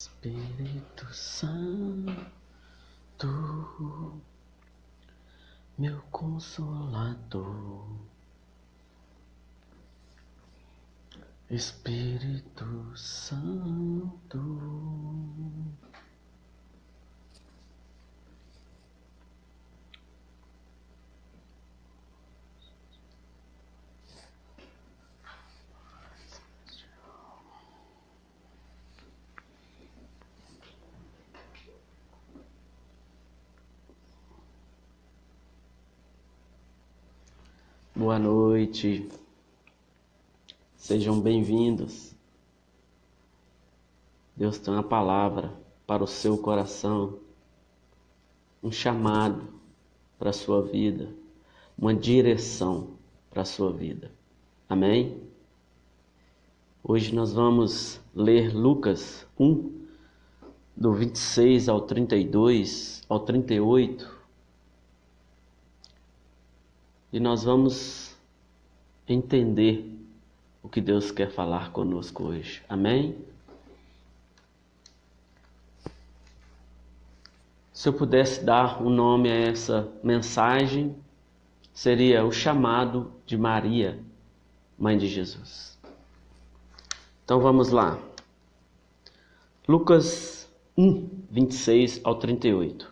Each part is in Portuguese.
Espírito Santo, meu consolador, Espírito Santo. Boa noite, sejam bem-vindos. Deus tem uma palavra para o seu coração, um chamado para a sua vida, uma direção para a sua vida. Amém? Hoje nós vamos ler Lucas 1, do 26 ao 32, ao 38. E nós vamos entender o que Deus quer falar conosco hoje. Amém? Se eu pudesse dar um nome a essa mensagem, seria o chamado de Maria, mãe de Jesus. Então vamos lá. Lucas 1, 26 ao 38.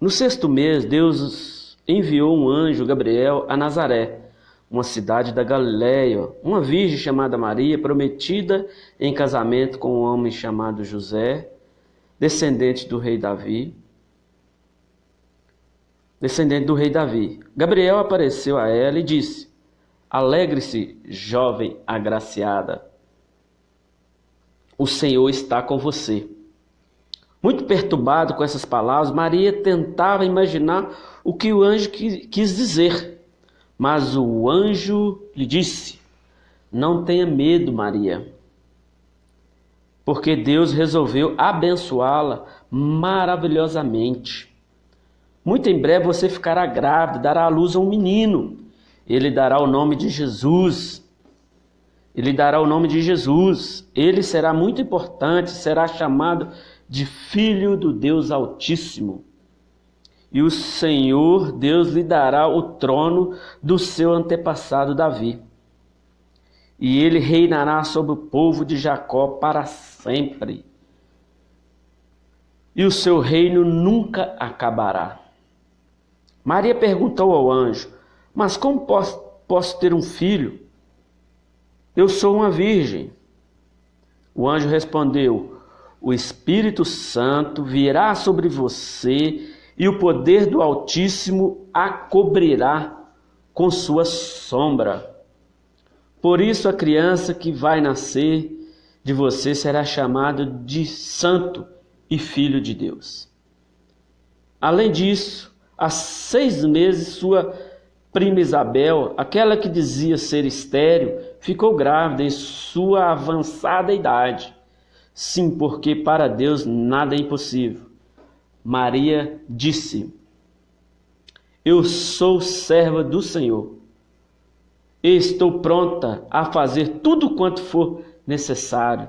No 6º mês, Deus enviou um anjo, Gabriel, a Nazaré, uma cidade da Galileia, uma virgem chamada Maria, prometida em casamento com um homem chamado José, descendente do rei Davi. Gabriel apareceu a ela e disse: Alegre-se, jovem agraciada, o Senhor está com você. Muito perturbado com essas palavras, Maria tentava imaginar o que o anjo quis dizer. Mas o anjo lhe disse: Não tenha medo, Maria, porque Deus resolveu abençoá-la maravilhosamente. Muito em breve você ficará grávida e dará à luz a um menino. Ele dará o nome de Jesus. Ele será muito importante, será chamado de Filho do Deus Altíssimo. E o Senhor Deus lhe dará o trono do seu antepassado Davi. E ele reinará sobre o povo de Jacó para sempre. E o seu reino nunca acabará. Maria perguntou ao anjo: Mas como posso ter um filho? Eu sou uma virgem. O anjo respondeu: O Espírito Santo virá sobre você e o poder do Altíssimo a cobrirá com sua sombra. Por isso a criança que vai nascer de você será chamada de Santo e Filho de Deus. Além disso, há 6 meses sua prima Isabel, aquela que dizia ser estéril, ficou grávida em sua avançada idade. Sim, porque para Deus nada é impossível. Maria disse: Eu sou serva do Senhor. E estou pronta a fazer tudo quanto for necessário.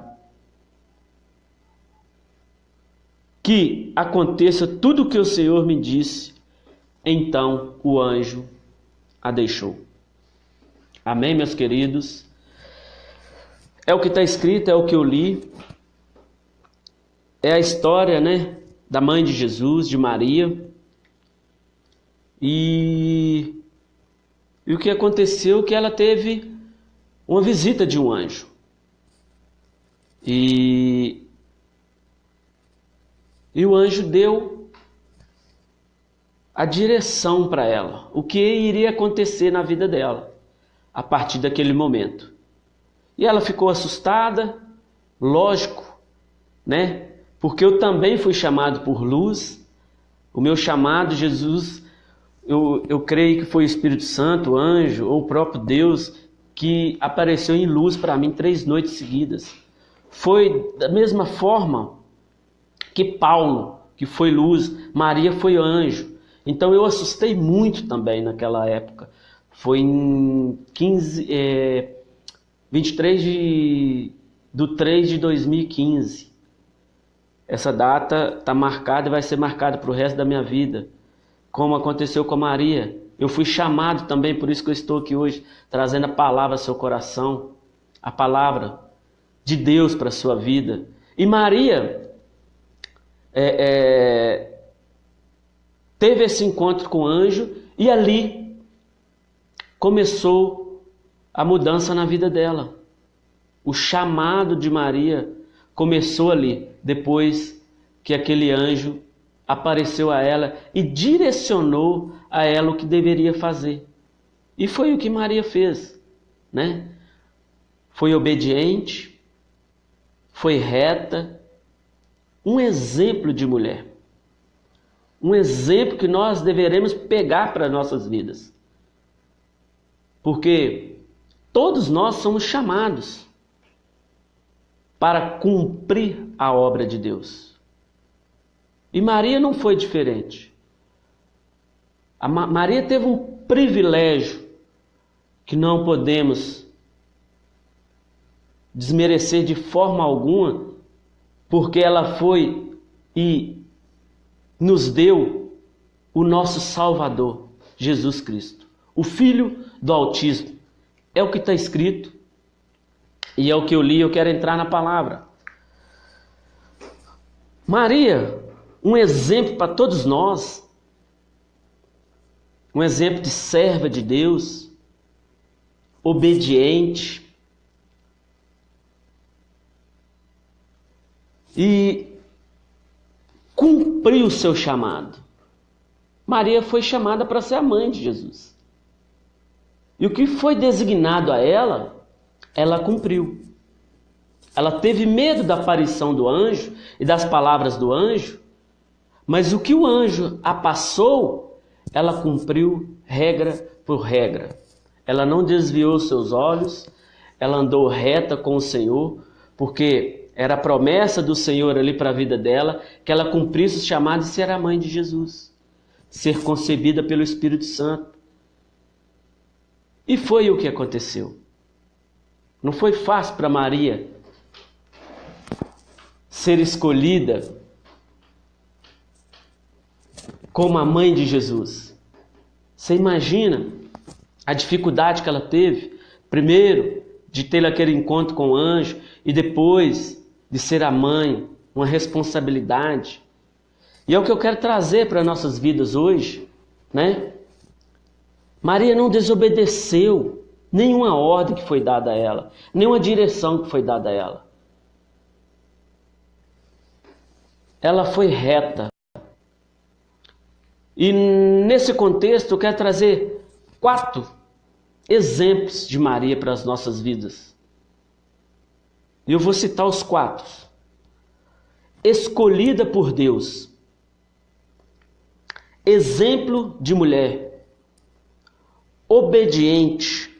Que aconteça tudo o que o Senhor me disse. Então o anjo a deixou. Amém, meus queridos? É o que está escrito, é o que eu li. É a história, da mãe de Jesus, de Maria. E o que aconteceu é que ela teve uma visita de um anjo. E o anjo deu a direção para ela, o que iria acontecer na vida dela a partir daquele momento. E ela ficou assustada, lógico, porque eu também fui chamado por luz. O meu chamado, Jesus, eu creio que foi o Espírito Santo, o anjo, ou o próprio Deus, que apareceu em luz para mim 3 noites seguidas. Foi da mesma forma que Paulo, que foi luz, Maria foi anjo. Então eu assustei muito também naquela época. Foi em 23 de 3 de 2015. essa data está marcada e vai ser marcada para o resto da minha vida, como aconteceu com Maria. Eu fui chamado também, por isso que eu estou aqui hoje, trazendo a palavra ao seu coração, a palavra de Deus para a sua vida. E Maria teve esse encontro com o anjo e ali começou a mudança na vida dela. O chamado de Maria começou ali, depois que aquele anjo apareceu a ela e direcionou a ela o que deveria fazer. E foi o que Maria fez, né? Foi obediente, foi reta, um exemplo de mulher. Um exemplo que nós deveremos pegar para nossas vidas. Porque todos nós somos chamados para cumprir a obra de Deus. E Maria não foi diferente. Maria teve um privilégio que não podemos desmerecer de forma alguma, porque ela foi e nos deu o nosso Salvador, Jesus Cristo, o Filho do Altíssimo. É o que está escrito e é o que eu li. Eu quero entrar na palavra. Maria, um exemplo para todos nós, um exemplo de serva de Deus, obediente, e cumpriu o seu chamado. Maria foi chamada para ser a mãe de Jesus. E o que foi designado a ela, ela cumpriu. Ela teve medo da aparição do anjo e das palavras do anjo, mas o que o anjo a passou, ela cumpriu regra por regra. Ela não desviou seus olhos, ela andou reta com o Senhor, porque era a promessa do Senhor ali para a vida dela, que ela cumprisse o chamado de ser a mãe de Jesus, ser concebida pelo Espírito Santo. E foi o que aconteceu. Não foi fácil para Maria ser escolhida como a mãe de Jesus. Você imagina a dificuldade que ela teve, primeiro de ter aquele encontro com o anjo e depois de ser a mãe, uma responsabilidade. E é o que eu quero trazer para nossas vidas hoje, né? Maria não desobedeceu nenhuma ordem que foi dada a ela, nenhuma direção que foi dada a ela. Ela foi reta. E nesse contexto eu quero trazer 4 exemplos de Maria para as nossas vidas. E eu vou citar os 4. Escolhida por Deus. Exemplo de mulher. Obediente.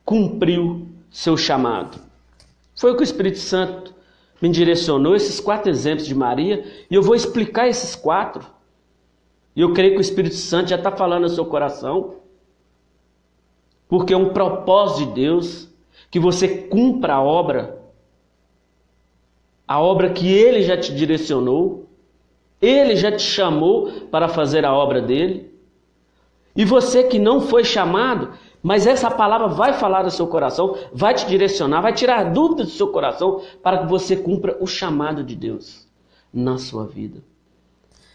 Cumpriu seu chamado. Foi o que o Espírito Santo me direcionou, esses 4 exemplos de Maria. E eu vou explicar esses 4. E eu creio que o Espírito Santo já está falando no seu coração. Porque é um propósito de Deus que você cumpra a obra que Ele já te direcionou, Ele já te chamou para fazer a obra dEle. E você que não foi chamado, mas essa palavra vai falar no seu coração, vai te direcionar, vai tirar dúvidas do seu coração para que você cumpra o chamado de Deus na sua vida.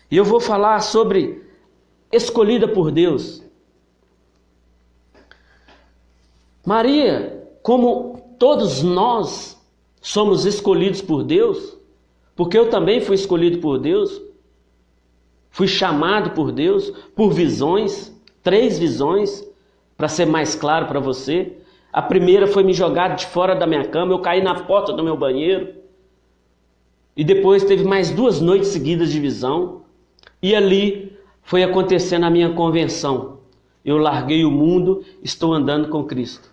E eu vou falar sobre escolhida por Deus. Maria, como todos nós somos escolhidos por Deus, porque eu também fui escolhido por Deus, fui chamado por Deus, por visões, 3 visões, para ser mais claro para você. A primeira foi me jogar de fora da minha cama, eu caí na porta do meu banheiro, e depois teve mais 2 noites seguidas de visão, e ali foi acontecendo a minha conversão. Eu larguei o mundo, estou andando com Cristo.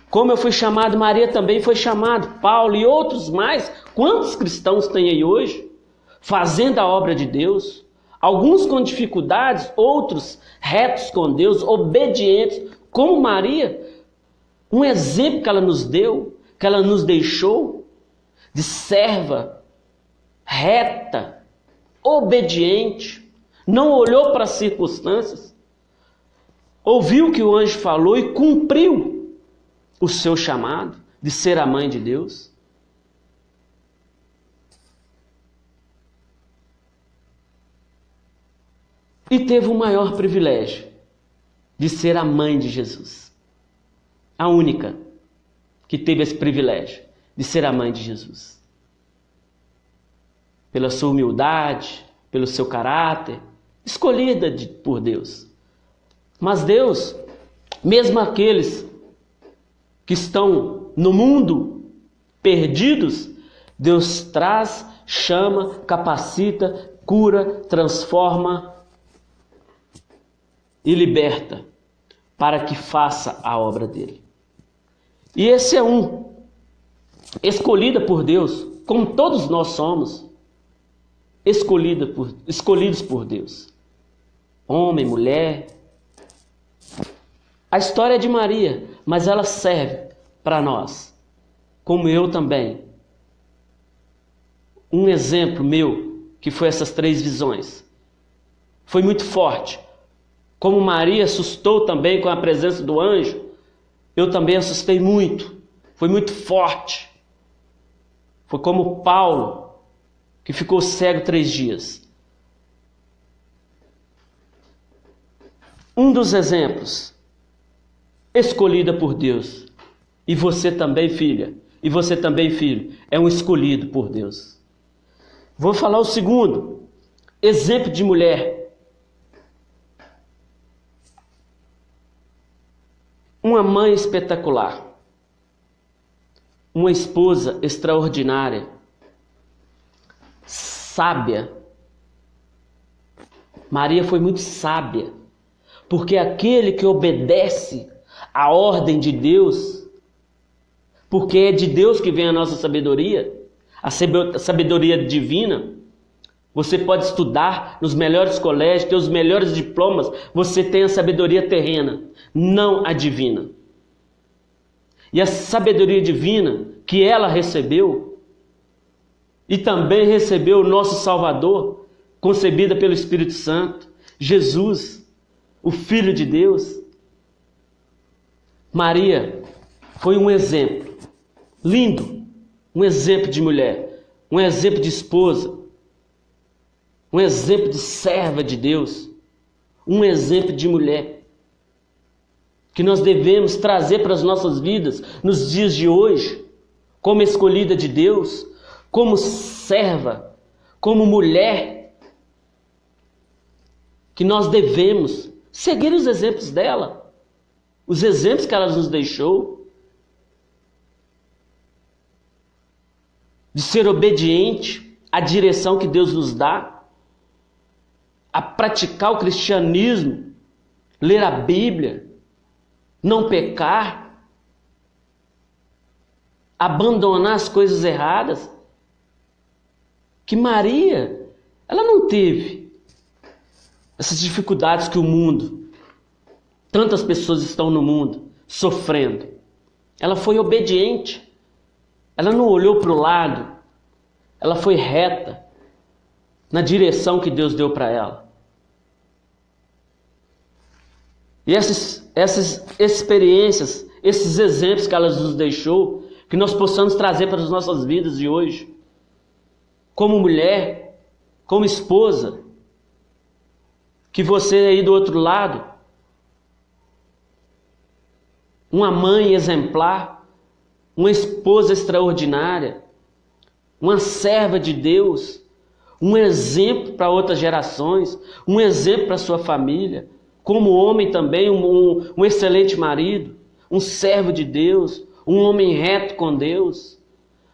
Como eu fui chamado, Maria também foi chamado, Paulo e outros mais. Quantos cristãos tem aí hoje? Fazendo a obra de Deus. Alguns com dificuldades, outros retos com Deus, obedientes, como Maria. Um exemplo que ela nos deu, que ela nos deixou, de serva reta, obediente, não olhou para as circunstâncias, ouviu o que o anjo falou e cumpriu o seu chamado de ser a mãe de Deus. E teve o maior privilégio de ser a mãe de Jesus. A única que teve esse privilégio de ser a mãe de Jesus. Pela sua humildade, pelo seu caráter, escolhida por Deus. Mas Deus, mesmo aqueles que estão no mundo perdidos, Deus traz, chama, capacita, cura, transforma e liberta para que faça a obra dele. E esse é um escolhida por Deus, como todos nós somos, escolhidos por Deus. Homem, mulher. A história é de Maria, mas ela serve para nós, como eu também. Um exemplo meu, que foi essas 3 visões, foi muito forte. Como Maria assustou também com a presença do anjo, eu também assustei muito. Foi muito forte. Foi como Paulo, que ficou cego 3 dias. Um dos exemplos, escolhida por Deus. E você também, filha, e você também, filho, é um escolhido por Deus. Vou falar o segundo, exemplo de mulher. Uma mãe espetacular, uma esposa extraordinária, sábia. Maria foi muito sábia, porque aquele que obedece à ordem de Deus, porque é de Deus que vem a nossa sabedoria, a sabedoria divina. Você pode estudar nos melhores colégios, ter os melhores diplomas, você tem a sabedoria terrena, não a divina. E a sabedoria divina que ela recebeu, e também recebeu o nosso Salvador, concebida pelo Espírito Santo, Jesus, o Filho de Deus. Maria foi um exemplo lindo, um exemplo de mulher, um exemplo de esposa, um exemplo de serva de Deus, um exemplo de mulher, que nós devemos trazer para as nossas vidas nos dias de hoje, como escolhida de Deus, como serva, como mulher, que nós devemos seguir os exemplos dela, os exemplos que ela nos deixou, de ser obediente à direção que Deus nos dá, a praticar o cristianismo, ler a Bíblia, não pecar, abandonar as coisas erradas. Que Maria, ela não teve essas dificuldades que o mundo, tantas pessoas estão no mundo sofrendo. Ela foi obediente, ela não olhou para o lado, ela foi reta na direção que Deus deu para ela. E essas experiências, esses exemplos que ela nos deixou, que nós possamos trazer para as nossas vidas de hoje. Como mulher, como esposa, que você aí do outro lado, uma mãe exemplar, uma esposa extraordinária, uma serva de Deus, um exemplo para outras gerações, um exemplo para a sua família, como homem também, um excelente marido, um servo de Deus, um homem reto com Deus,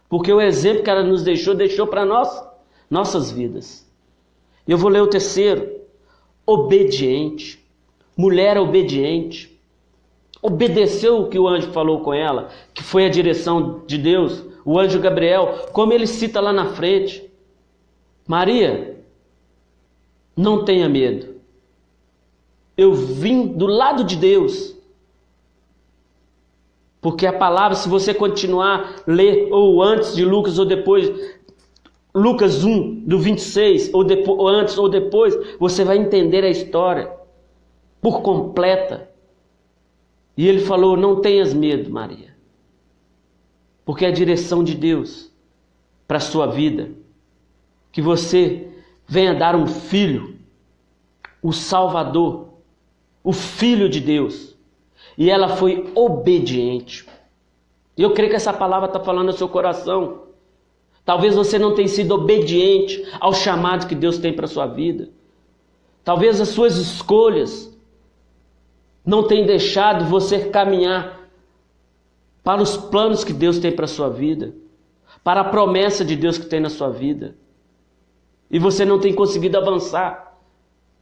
porque o exemplo que ela nos deixou para nossas vidas. E eu vou ler o terceiro, obediente, mulher obediente, obedeceu o que o anjo falou com ela, que foi a direção de Deus, o anjo Gabriel, como ele cita lá na frente. Maria, não tenha medo. Eu vim do lado de Deus. Porque a palavra, se você continuar a ler, ou antes de Lucas ou depois, Lucas 1, do 26, ou antes ou depois, você vai entender a história por completa. E ele falou: não tenhas medo, Maria, porque é a direção de Deus para a sua vida, que você venha dar um filho, o Salvador, o Filho de Deus. E ela foi obediente. E eu creio que essa palavra está falando no seu coração. Talvez você não tenha sido obediente ao chamado que Deus tem para a sua vida. Talvez as suas escolhas não tenham deixado você caminhar para os planos que Deus tem para a sua vida, para a promessa de Deus que tem na sua vida. E você não tem conseguido avançar,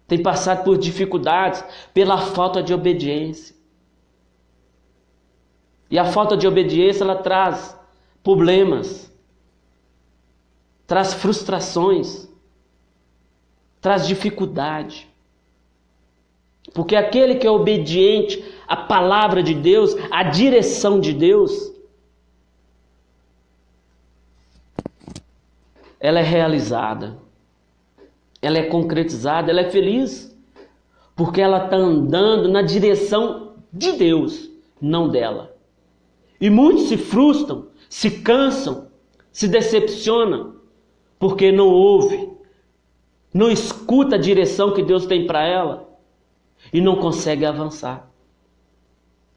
tem passado por dificuldades pela falta de obediência. E a falta de obediência, ela traz problemas, traz frustrações, traz dificuldade. Porque aquele que é obediente à palavra de Deus, à direção de Deus, ela é realizada, ela é concretizada, ela é feliz, porque ela está andando na direção de Deus, não dela. E muitos se frustram, se cansam, se decepcionam, porque não ouve, não escuta a direção que Deus tem para ela e não consegue avançar.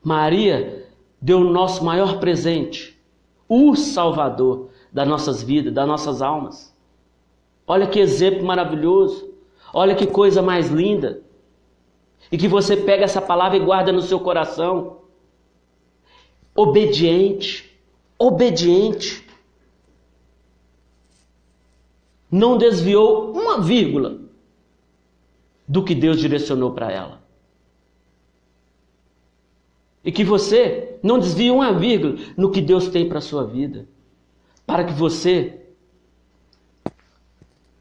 Maria deu o nosso maior presente, o Salvador das nossas vidas, das nossas almas. Olha que exemplo maravilhoso, olha que coisa mais linda. E que você pega essa palavra e guarda no seu coração. Obediente, obediente. Não desviou uma vírgula do que Deus direcionou para ela. E que você não desvie uma vírgula no que Deus tem para a sua vida. Para que você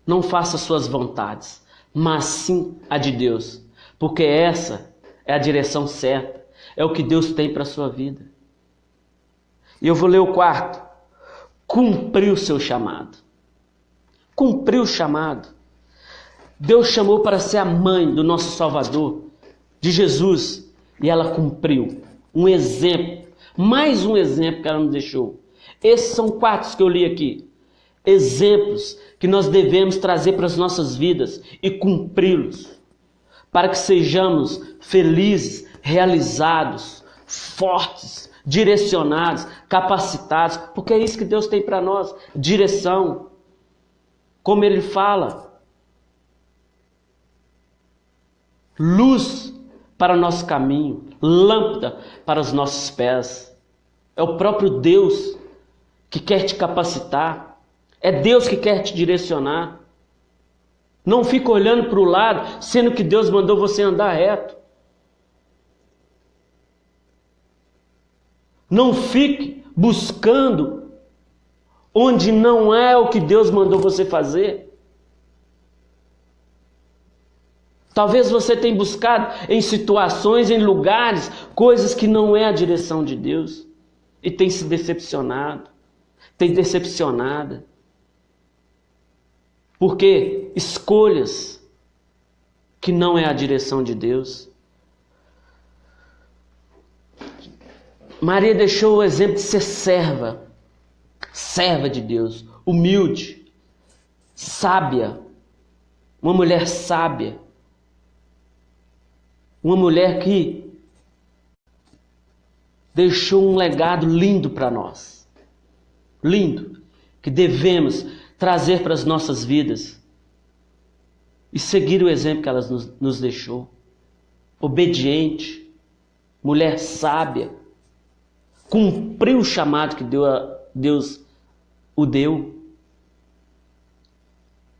não faça suas vontades, mas sim a de Deus. Porque essa é a direção certa, é o que Deus tem para a sua vida. E eu vou ler o quarto. Cumpriu o seu chamado. Cumpriu o chamado. Deus chamou para ser a mãe do nosso Salvador, de Jesus, e ela cumpriu. Um exemplo, mais um exemplo que ela nos deixou. Esses são 4 que eu li aqui. Exemplos que nós devemos trazer para as nossas vidas e cumpri-los, para que sejamos felizes, realizados, fortes, direcionados, capacitados, porque é isso que Deus tem para nós, direção. Como ele fala, luz para o nosso caminho, lâmpada para os nossos pés. É o próprio Deus que quer te capacitar, é Deus que quer te direcionar. Não fica olhando para o lado, sendo que Deus mandou você andar reto. Não fique buscando onde não é o que Deus mandou você fazer. Talvez você tenha buscado em situações, em lugares, coisas que não é a direção de Deus. E tem se decepcionado, tem decepcionada. Porque escolhas que não é a direção de Deus. Maria deixou o exemplo de ser serva de Deus, humilde, sábia, uma mulher sábia, uma mulher que deixou um legado lindo para nós, lindo, que devemos trazer para as nossas vidas e seguir o exemplo que ela nos deixou. Obediente, mulher sábia, cumpriu o chamado que Deus o deu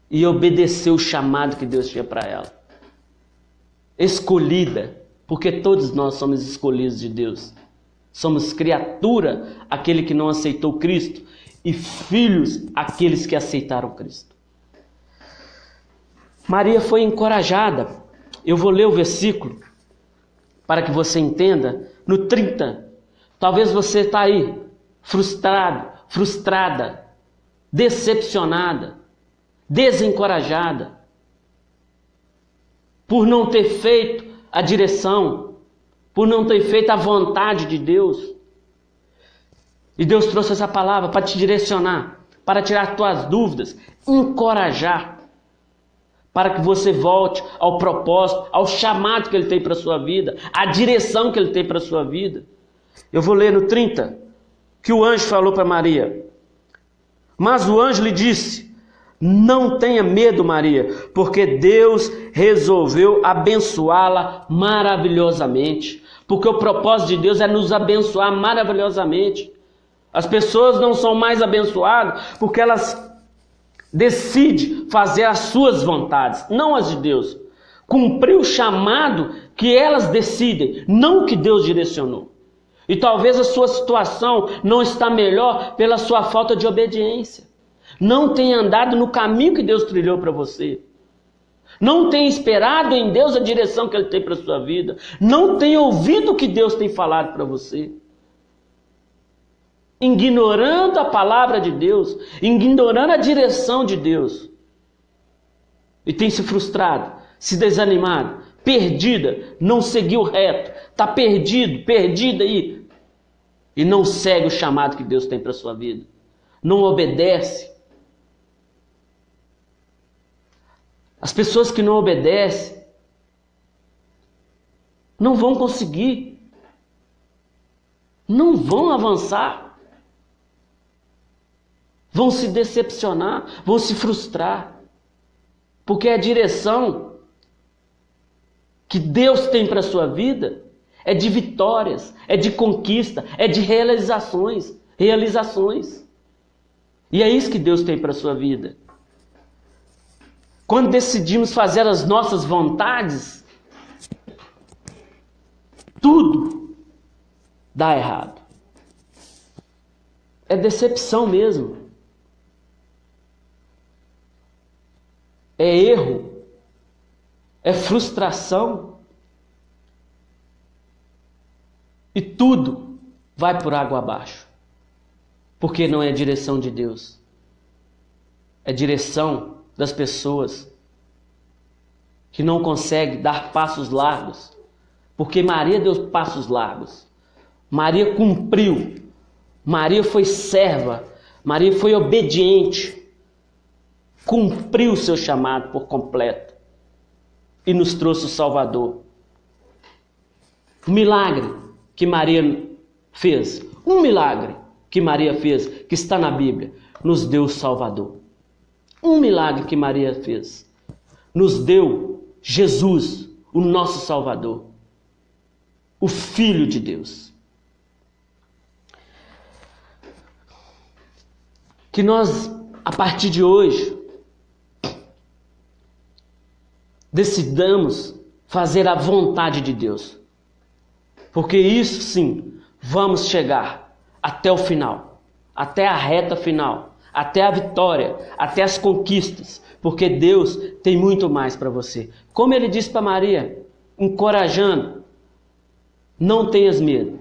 e obedeceu o chamado que Deus tinha para ela. Escolhida, porque todos nós somos escolhidos de Deus. Somos criatura, aquele que não aceitou Cristo, e filhos, aqueles que aceitaram Cristo. Maria foi encorajada. Eu vou ler o versículo para que você entenda. No 30, talvez você está aí frustrado, frustrada, decepcionada, desencorajada, por não ter feito a direção, por não ter feito a vontade de Deus. E Deus trouxe essa palavra para te direcionar, para tirar tuas dúvidas, encorajar, para que você volte ao propósito, ao chamado que Ele tem para a sua vida, à direção que Ele tem para a sua vida. Eu vou ler no 30, que o anjo falou para Maria. Mas o anjo lhe disse: não tenha medo, Maria, porque Deus resolveu abençoá-la maravilhosamente. Porque o propósito de Deus é nos abençoar maravilhosamente. As pessoas não são mais abençoadas porque elas decidem fazer as suas vontades, não as de Deus. Cumprir o chamado que elas decidem, não o que Deus direcionou. E talvez a sua situação não está melhor pela sua falta de obediência. Não tenha andado no caminho que Deus trilhou para você. Não tenha esperado em Deus a direção que Ele tem para a sua vida. Não tenha ouvido o que Deus tem falado para você. Ignorando a palavra de Deus, ignorando a direção de Deus. E tem se frustrado, se desanimado, perdida, não seguiu reto, está perdido, perdida aí. E não segue o chamado que Deus tem para a sua vida. Não obedece. As pessoas que não obedecem não vão conseguir, não vão avançar, vão se decepcionar, vão se frustrar, porque a direção que Deus tem para a sua vida é de vitórias, é de conquista, é de realizações. E é isso que Deus tem para a sua vida. Quando decidimos fazer as nossas vontades, tudo dá errado. É decepção mesmo. É erro. É frustração. E tudo vai por água abaixo. Porque não é a direção de Deus. É a direção das pessoas que não conseguem dar passos largos. Porque Maria deu passos largos. Maria cumpriu. Maria foi serva. Maria foi obediente. Cumpriu o seu chamado por completo. E nos trouxe o Salvador. O milagre que Maria fez. Um milagre que Maria fez, que está na Bíblia, nos deu o Salvador. Um milagre que Maria fez. Nos deu Jesus, o nosso Salvador. O Filho de Deus. Que nós, a partir de hoje, decidamos fazer a vontade de Deus. Porque isso sim, vamos chegar até o final. Até a reta final. Até a vitória, até as conquistas, porque Deus tem muito mais para você. Como Ele disse para Maria, encorajando, não tenhas medo,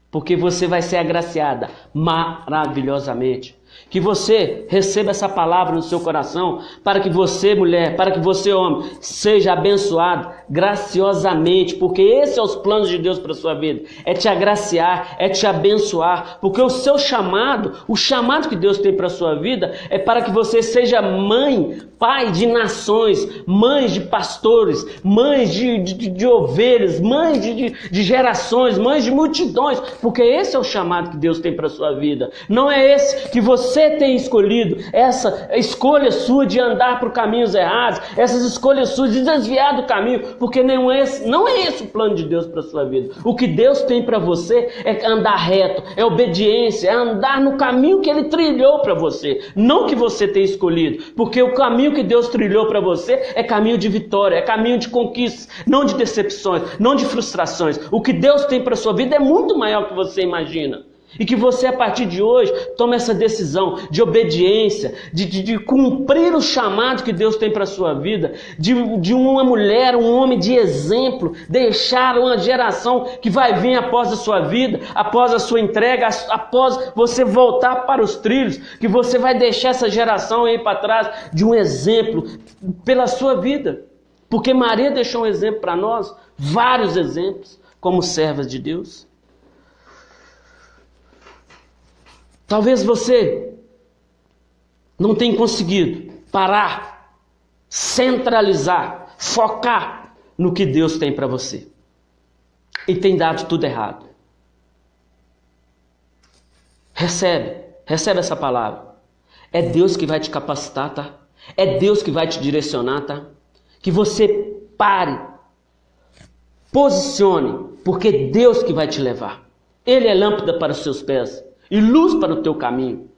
porque você vai ser agraciada maravilhosamente. Que você receba essa palavra no seu coração, para que você, mulher, para que você, homem, seja abençoado graciosamente, porque esses são os planos de Deus para a sua vida. É te agraciar, é te abençoar, porque o seu chamado, o chamado que Deus tem para a sua vida, é para que você seja mãe, pai de nações, mães de pastores, mães de ovelhas, mães de gerações, mães de multidões, porque esse é o chamado que Deus tem para a sua vida. Não é esse que você tem escolhido, essa escolha sua de andar por caminhos errados, essas escolhas suas de desviar do caminho, porque não é esse o plano de Deus para a sua vida. O que Deus tem para você é andar reto, é obediência, é andar no caminho que Ele trilhou para você, não que você tenha escolhido, porque o caminho que Deus trilhou para você é caminho de vitória, é caminho de conquistas, não de decepções, não de frustrações. O que Deus tem para a sua vida é muito maior do que você imagina. E que você, a partir de hoje, tome essa decisão de obediência, de cumprir o chamado que Deus tem para a sua vida, de uma mulher, um homem de exemplo, deixar uma geração que vai vir após a sua vida, após a sua entrega, após você voltar para os trilhos, que você vai deixar essa geração aí para trás de um exemplo pela sua vida. Porque Maria deixou um exemplo para nós, vários exemplos, como servas de Deus. Talvez você não tenha conseguido parar, centralizar, focar no que Deus tem para você. E tem dado tudo errado. Recebe essa palavra. É Deus que vai te capacitar, tá? É Deus que vai te direcionar, tá? Que você pare, posicione, porque é Deus que vai te levar. Ele é lâmpada para os seus pés e luz para o teu caminho.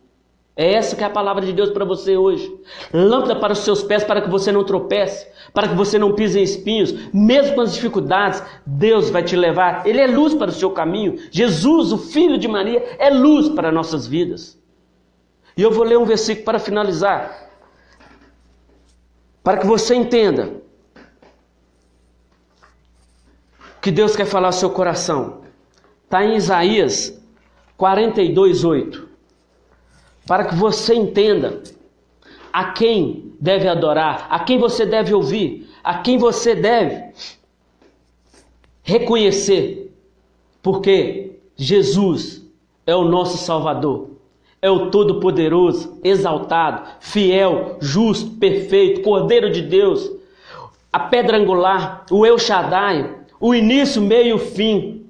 É essa que é a palavra de Deus para você hoje. Lâmpada para os seus pés, para que você não tropece, para que você não pise em espinhos. Mesmo com as dificuldades, Deus vai te levar. Ele é luz para o seu caminho. Jesus, o Filho de Maria, é luz para nossas vidas. E eu vou ler um versículo para finalizar, para que você entenda que Deus quer falar ao seu coração. Está em Isaías 42:8. Para que você entenda a quem deve adorar, a quem você deve ouvir, a quem você deve reconhecer. Porque Jesus é o nosso Salvador, é o Todo-Poderoso, exaltado, fiel, justo, perfeito, Cordeiro de Deus, a pedra angular, o El Shaddai, o início, meio e o fim,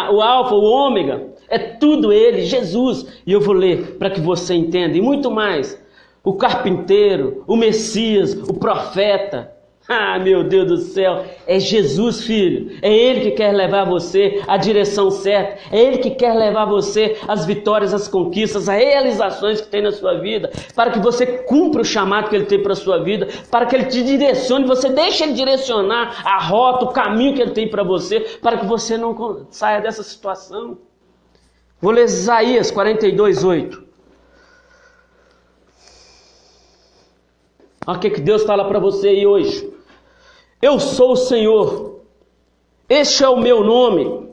o Alfa, o Ômega. É tudo Ele, Jesus. E eu vou ler para que você entenda. E muito mais. O carpinteiro, o Messias, o profeta. Ah, meu Deus do céu. É Jesus, filho. É Ele que quer levar você à direção certa. É Ele que quer levar você às vitórias, às conquistas, às realizações que tem na sua vida. Para que você cumpra o chamado que Ele tem para a sua vida. Para que Ele te direcione. Você deixe Ele direcionar a rota, o caminho que Ele tem para você. Para que você não saia dessa situação. Vou ler Isaías 42:8. Olha o que Deus fala para você aí hoje. Eu sou o Senhor, este é o meu nome,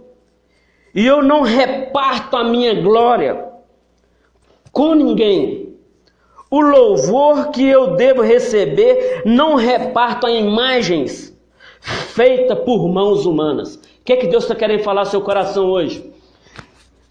e eu não reparto a minha glória com ninguém. O louvor que eu devo receber não reparto a imagens feitas por mãos humanas. O que Deus está querendo falar ao seu coração hoje?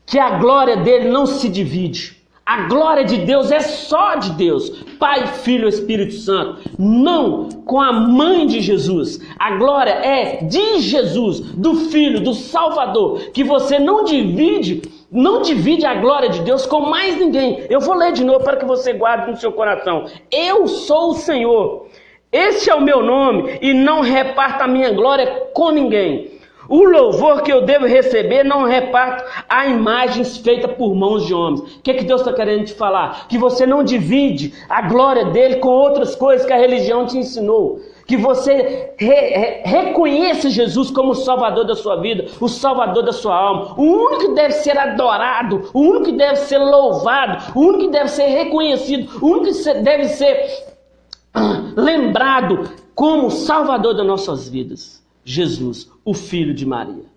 Que a glória dele não se divide. A glória de Deus é só de Deus, Pai, Filho e Espírito Santo. Não com a mãe de Jesus. A glória é de Jesus, do Filho, do Salvador. Que você não divide a glória de Deus com mais ninguém. Eu vou ler de novo para que você guarde no seu coração. Eu sou o Senhor, este é o meu nome, e não reparto a minha glória com ninguém. O louvor que eu devo receber não reparto a imagens feitas por mãos de homens. O que Deus está querendo te falar? Que você não divide a glória dele com outras coisas que a religião te ensinou. Que você reconheça Jesus como o Salvador da sua vida, o Salvador da sua alma. O único que deve ser adorado, o único que deve ser louvado, o único que deve ser reconhecido, o único que deve ser lembrado como o Salvador das nossas vidas. Jesus, o Filho de Maria.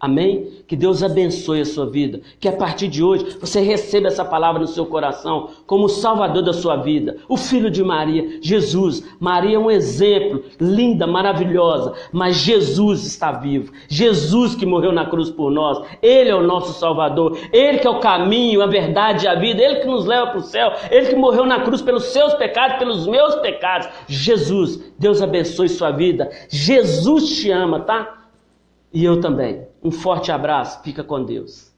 Amém? Que Deus abençoe a sua vida. Que a partir de hoje você receba essa palavra no seu coração como o Salvador da sua vida. O Filho de Maria, Jesus. Maria é um exemplo, linda, maravilhosa. Mas Jesus está vivo. Jesus que morreu na cruz por nós. Ele é o nosso Salvador. Ele que é o caminho, a verdade e a vida. Ele que nos leva para o céu. Ele que morreu na cruz pelos seus pecados, pelos meus pecados. Jesus, Deus abençoe sua vida. Jesus te ama, tá? E eu também. Um forte abraço. Fica com Deus.